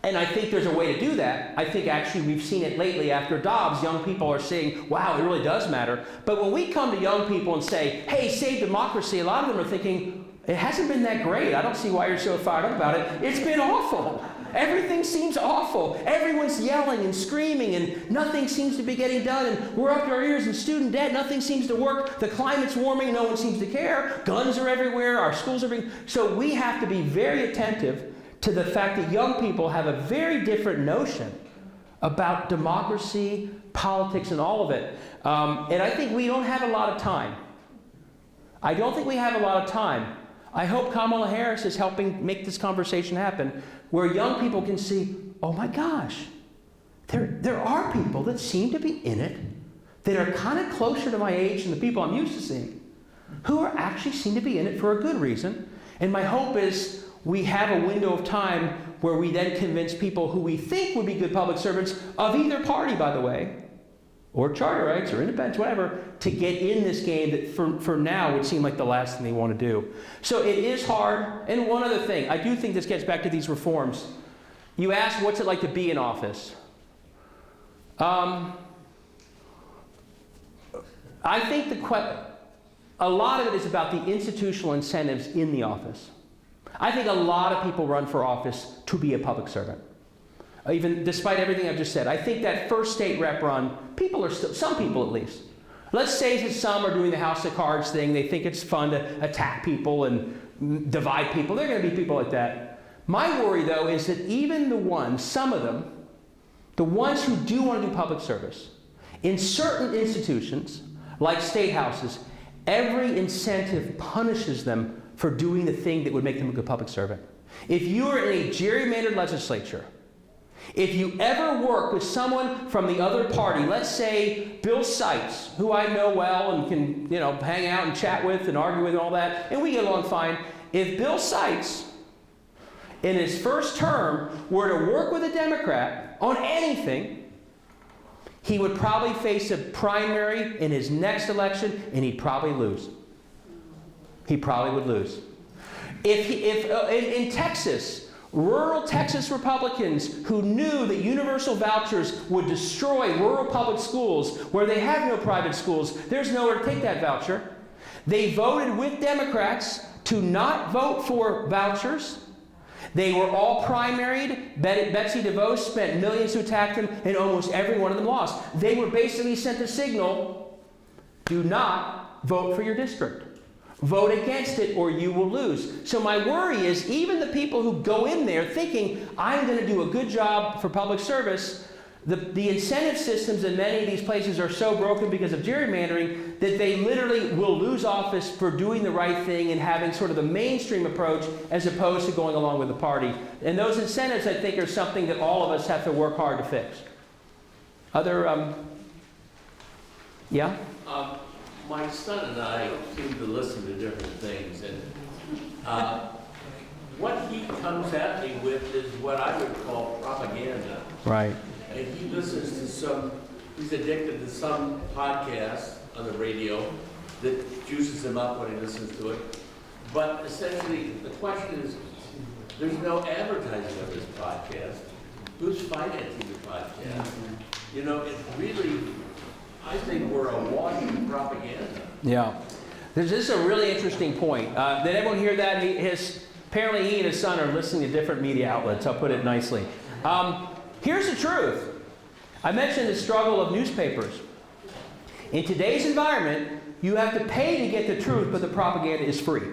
And I think there's a way to do that. I think actually we've seen it lately after Dobbs. Young people are saying, wow, it really does matter. But when we come to young people and say, hey, save democracy, a lot of them are thinking, it hasn't been that great. I don't see why you're so fired up about it. It's been awful. Everything seems awful. Everyone's yelling and screaming, and nothing seems to be getting done, and we're up to our ears in student debt. Nothing seems to work. The climate's warming. No one seems to care. Guns are everywhere. Our schools are being... So we have to be very attentive to the fact that young people have a very different notion about democracy, politics, and all of it. And I think we don't have a lot of time. I don't think we have a lot of time. I hope Kamala Harris is helping make this conversation happen, where young people can see, oh my gosh, there are people that seem to be in it, that are kind of closer to my age than the people I'm used to seeing, who are actually seem to be in it for a good reason. And my hope is we have a window of time where we then convince people who we think would be good public servants, of either party, by the way, or charter rights, or independence, whatever, to get in this game that for now would seem like the last thing they want to do. So it is hard. And one other thing, I do think this gets back to these reforms. You asked, what's it like to be in office? I think a lot of it is about the institutional incentives in the office. I think a lot of people run for office to be a public servant. Even despite everything I've just said, I think that first state rep run, people are still, some people at least. Let's say that some are doing the House of Cards thing. They think it's fun to attack people and divide people. There are going to be people like that. My worry, though, is that even the ones, some of them, the ones who do want to do public service, in certain institutions, like state houses, every incentive punishes them for doing the thing that would make them a good public servant. If you are in a gerrymandered legislature, if you ever work with someone from the other party, let's say Bill Seitz, who I know well and can, hang out and chat with and argue with and all that, and we get along fine. If Bill Seitz, in his first term, were to work with a Democrat on anything, he would probably face a primary in his next election, and he'd probably lose. He probably would lose. If in Texas, rural Texas Republicans who knew that universal vouchers would destroy rural public schools where they have no private schools, there's nowhere to take that voucher. They voted with Democrats to not vote for vouchers. They were all primaried. Betsy DeVos spent millions to attack them, and almost every one of them lost. They were basically sent a signal, do not vote for your district. Vote against it or you will lose. So my worry is even the people who go in there thinking, I'm going to do a good job for public service, the incentive systems in many of these places are so broken because of gerrymandering that they literally will lose office for doing the right thing and having sort of the mainstream approach as opposed to going along with the party. And those incentives, I think, are something that all of us have to work hard to fix. Other, yeah? My son and I seem to listen to different things, and what he comes at me with is what I would call propaganda. Right. And he listens to he's addicted to some podcast on the radio that juices him up when he listens to it. But essentially, the question is, there's no advertising of this podcast. Who's financing the podcast? It's really, I think we're awash in propaganda. Yeah. This is a really interesting point. Did everyone hear that? Apparently he and his son are listening to different media outlets. I'll put it nicely. Here's the truth. I mentioned the struggle of newspapers. In today's environment, you have to pay to get the truth, but the propaganda is free.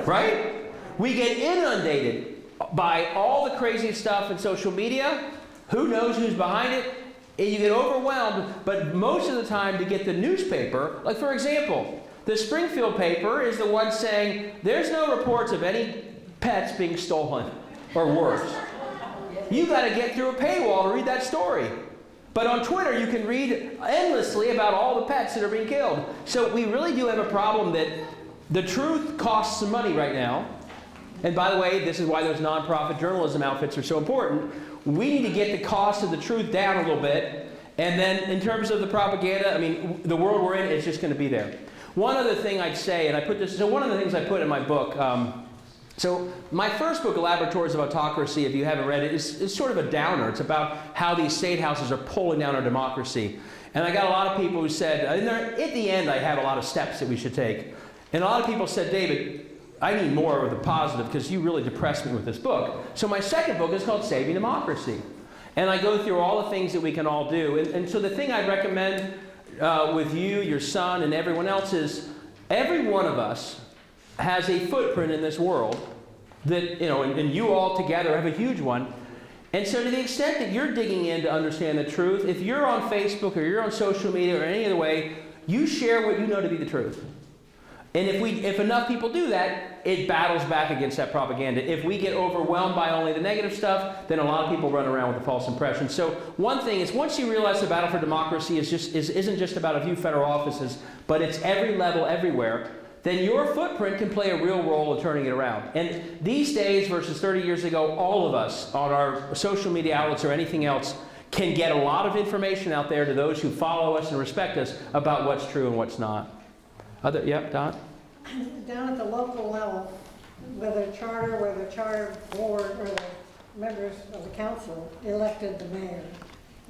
Right? We get inundated by all the crazy stuff in social media. Who knows who's behind it? And you get overwhelmed, but most of the time to get the newspaper, like for example, the Springfield paper is the one saying there's no reports of any pets being stolen or worse. You got to get through a paywall to read that story. But on Twitter, you can read endlessly about all the pets that are being killed. So we really do have a problem that the truth costs some money right now. And by the way, this is why those nonprofit journalism outfits are so important. We need to get the cost of the truth down a little bit. And then in terms of the propaganda, the world we're in is just going to be there. One other thing I'd say, and one of the things I put in my book, so my first book, Laboratories of Autocracy, if you haven't read it, is sort of a downer. It's about how these state houses are pulling down our democracy. And I got a lot of people who said, and at the end I had a lot of steps that we should take. And a lot of people said, David, I need more of the positive because you really depressed me with this book. So my second book is called Saving Democracy. And I go through all the things that we can all do. And so the thing I'd recommend with you, your son, and everyone else is every one of us has a footprint in this world that, and you all together have a huge one. And so to the extent that you're digging in to understand the truth, if you're on Facebook or you're on social media or any other way, you share what you know to be the truth. And if enough people do that, it battles back against that propaganda. If we get overwhelmed by only the negative stuff, then a lot of people run around with a false impression. So one thing is, once you realize the battle for democracy isn't just about a few federal offices, but it's every level, everywhere, then your footprint can play a real role in turning it around. And these days versus 30 years ago, all of us on our social media outlets or anything else can get a lot of information out there to those who follow us and respect us about what's true and what's not. Yep, Don? Down at the local level, whether charter board or the members of the council elected the mayor.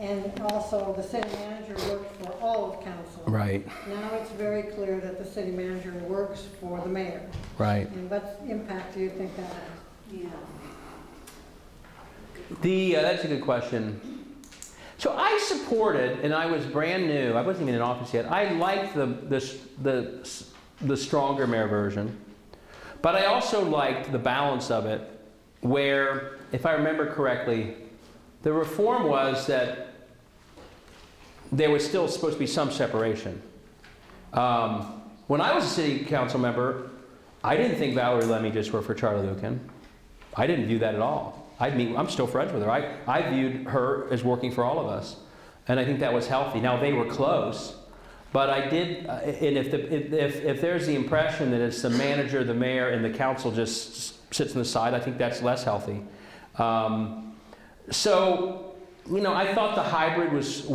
And also the city manager worked for all of council. Right. Now it's very clear that the city manager works for the mayor. Right. And what impact do you think that has? Yeah. That's a good question. So I supported, and I was brand new, I wasn't even in office yet, I liked the stronger mayor version. But I also liked the balance of it, where, if I remember correctly, the reform was that there was still supposed to be some separation. When I was a city council member, I didn't think Valerie Lemmy just worked for Charlie Lucan. I didn't view that at all. I'm still friends with her. I viewed her as working for all of us. And I think that was healthy. Now, they were close, but I did, and if there's the impression that it's the manager, the mayor, and the council just sits on the side, I think that's less healthy. So, you know, I thought the hybrid was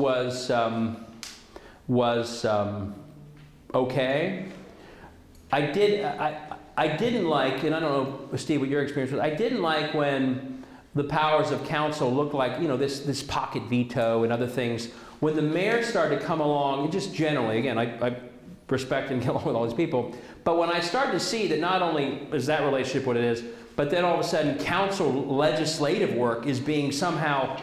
okay. I didn't like, and I don't know, Steve, what your experience was, I didn't like when the powers of council looked like, you know, this pocket veto and other things. When the mayor started to come along, and just generally, again, I respect and get along with all these people, but when I started to see that not only is that relationship what it is, but then all of a sudden council legislative work is being somehow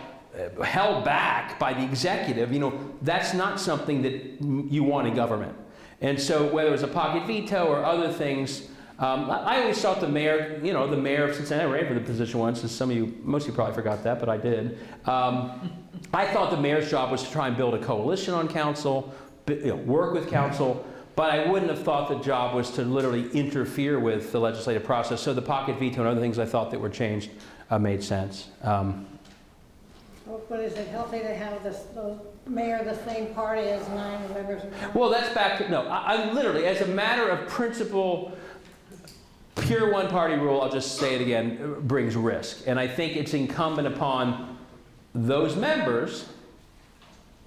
held back by the executive, you know, that's not something that you want in government. And so whether it was a pocket veto or other things, I always thought the mayor, you know, the mayor of Cincinnati, I ran for the position once, and most of you probably forgot that, but I did. I thought the mayor's job was to try and build a coalition on council, work with council, but I wouldn't have thought the job was to literally interfere with the legislative process. So the pocket veto and other things I thought that were changed made sense. But is it healthy to have the mayor of the same party as 9 members of council? Well, that's back to, no, I literally, as a matter of principle, pure one-party rule, I'll just say it again, brings risk. And I think it's incumbent upon those members,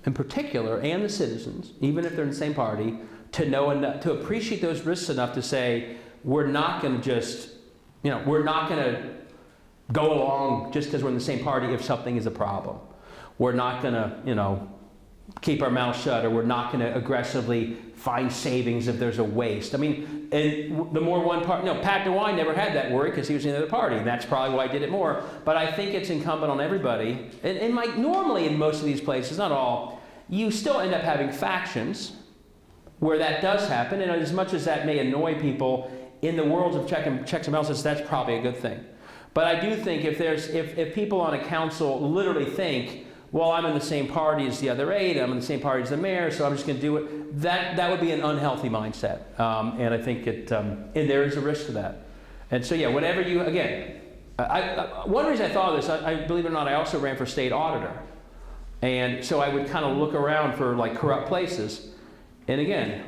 in particular, and the citizens, even if they're in the same party, to know enough, to appreciate those risks enough to say, we're not going to just, you know, we're not going to go along just because we're in the same party if something is a problem. We're not going to, you know, keep our mouth shut, or we're not going to aggressively find savings if there's a waste. I mean, and the more one party, Pat DeWine never had that worry because he was in the other party, and that's probably why I did it more. But I think it's incumbent on everybody, and normally in most of these places, not all, you still end up having factions where that does happen, and as much as that may annoy people, in the world of checks and balances, that's probably a good thing. But I do think if people on a council literally think, well, I'm in the same party as the other 8, I'm in the same party as the mayor, so I'm just going to do it, that would be an unhealthy mindset. And I think and there is a risk to that. And so, yeah, whenever you, again, one reason I thought of this, I believe it or not, I also ran for state auditor. And so I would kind of look around for like corrupt places. And again,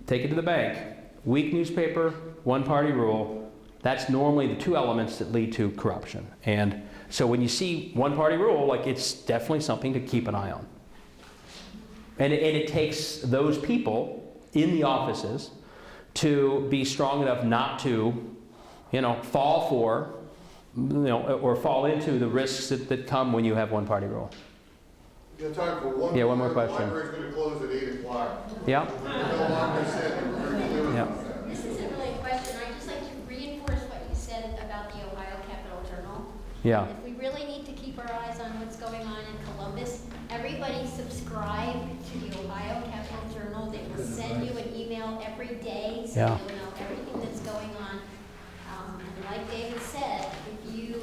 take it to the bank. Weak newspaper, one-party rule, that's normally the 2 elements that lead to corruption. And so when you see one-party rule, like, it's definitely something to keep an eye on. And it takes those people in the offices to be strong enough not to, you know, fall for, you know, or fall into the risks that come when you have one-party rule. You have time for one? Yeah, one more question. The library's going to close at 8 o'clock. Yeah? No longer said, we're very clear Yeah. about that. This isn't really a question. I'd just like to reinforce what you said about the Ohio Capital Journal. Yeah. If we really need to keep our eyes on what's going on in Columbus, everybody subscribe to the Ohio Capital Journal. They will send you an email every day, so Yeah. you'll know everything that's going on. And like David said, if you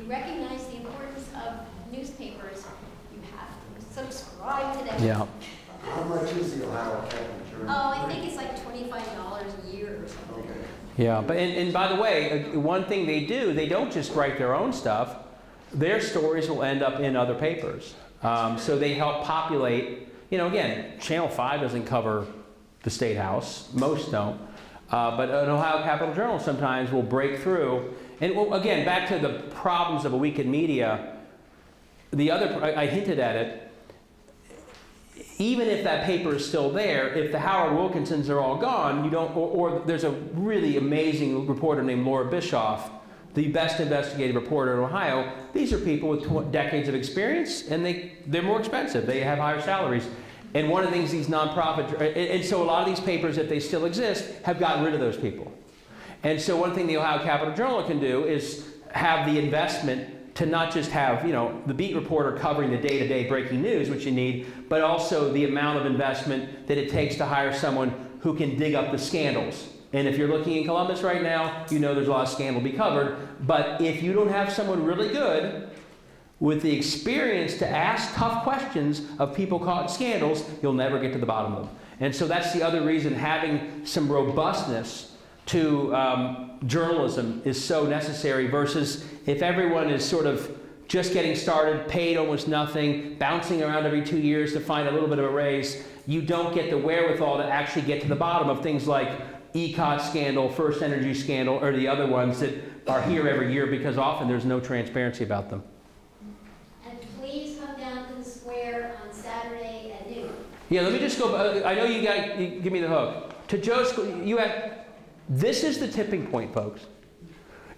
recognize the importance of newspapers, you have to subscribe to them. Yeah. How much is the Ohio Capital Journal? Oh, I think it's like $25 a year or something. Okay. Yeah, but and by the way, one thing they do, they don't just write their own stuff. Their stories will end up in other papers. So they help populate, you know, again, Channel 5 doesn't cover the State House. Most don't. But an Ohio Capital Journal sometimes will break through. And again, back to the problems of a week in media, I hinted at it. Even if that paper is still there, if the Howard Wilkinsons are all gone, you don't, or there's a really amazing reporter named Laura Bischoff, the best investigative reporter in Ohio. These are people with decades of experience, and they're more expensive. They have higher salaries. And one of the things these nonprofits, and so a lot of these papers, if they still exist, have gotten rid of those people. And so one thing the Ohio Capital Journal can do is have the investment to not just have, you know, the beat reporter covering the day-to-day breaking news, which you need, but also the amount of investment that it takes to hire someone who can dig up the scandals. And if you're looking in Columbus right now, you know there's a lot of scandal to be covered. But if you don't have someone really good with the experience to ask tough questions of people caught in scandals, you'll never get to the bottom of them. And so that's the other reason having some robustness to journalism is so necessary, versus if everyone is sort of just getting started, paid almost nothing, bouncing around every 2 years to find a little bit of a raise, you don't get the wherewithal to actually get to the bottom of things like ECOT scandal, First Energy scandal, or the other ones that are here every year, because often there's no transparency about them. And please come down to the square on Saturday at noon. Yeah, let me just go, I know you give me the hook. To Joe's school, this is the tipping point, folks.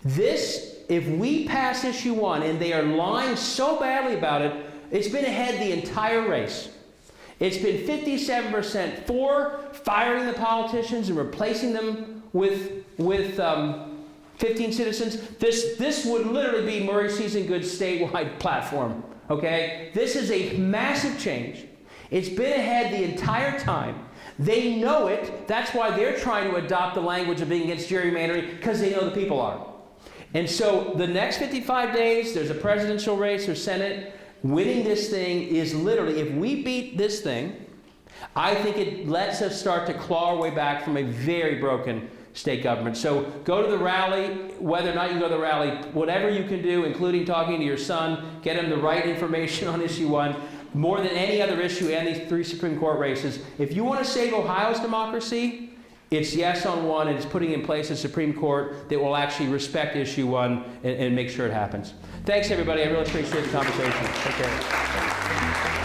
This, if we pass issue 1 and they are lying so badly about it, it's been ahead the entire race. It's been 57% for firing the politicians and replacing them with 15 citizens. This would literally be Murray Season Good's statewide platform, okay? This is a massive change. It's been ahead the entire time. They know it. That's why they're trying to adopt the language of being against gerrymandering, because they know the people are. And so the next 55 days, there's a presidential race or Senate. Winning this thing is literally, if we beat this thing, I think it lets us start to claw our way back from a very broken state government. So go to the rally, whether or not you go to the rally, whatever you can do, including talking to your son, get him the right information on issue 1, more than any other issue and these 3 Supreme Court races. If you want to save Ohio's democracy, it's yes on 1, and it's putting in place a Supreme Court that will actually respect issue 1 and make sure it happens. Thanks, everybody. I really appreciate the conversation. Take care.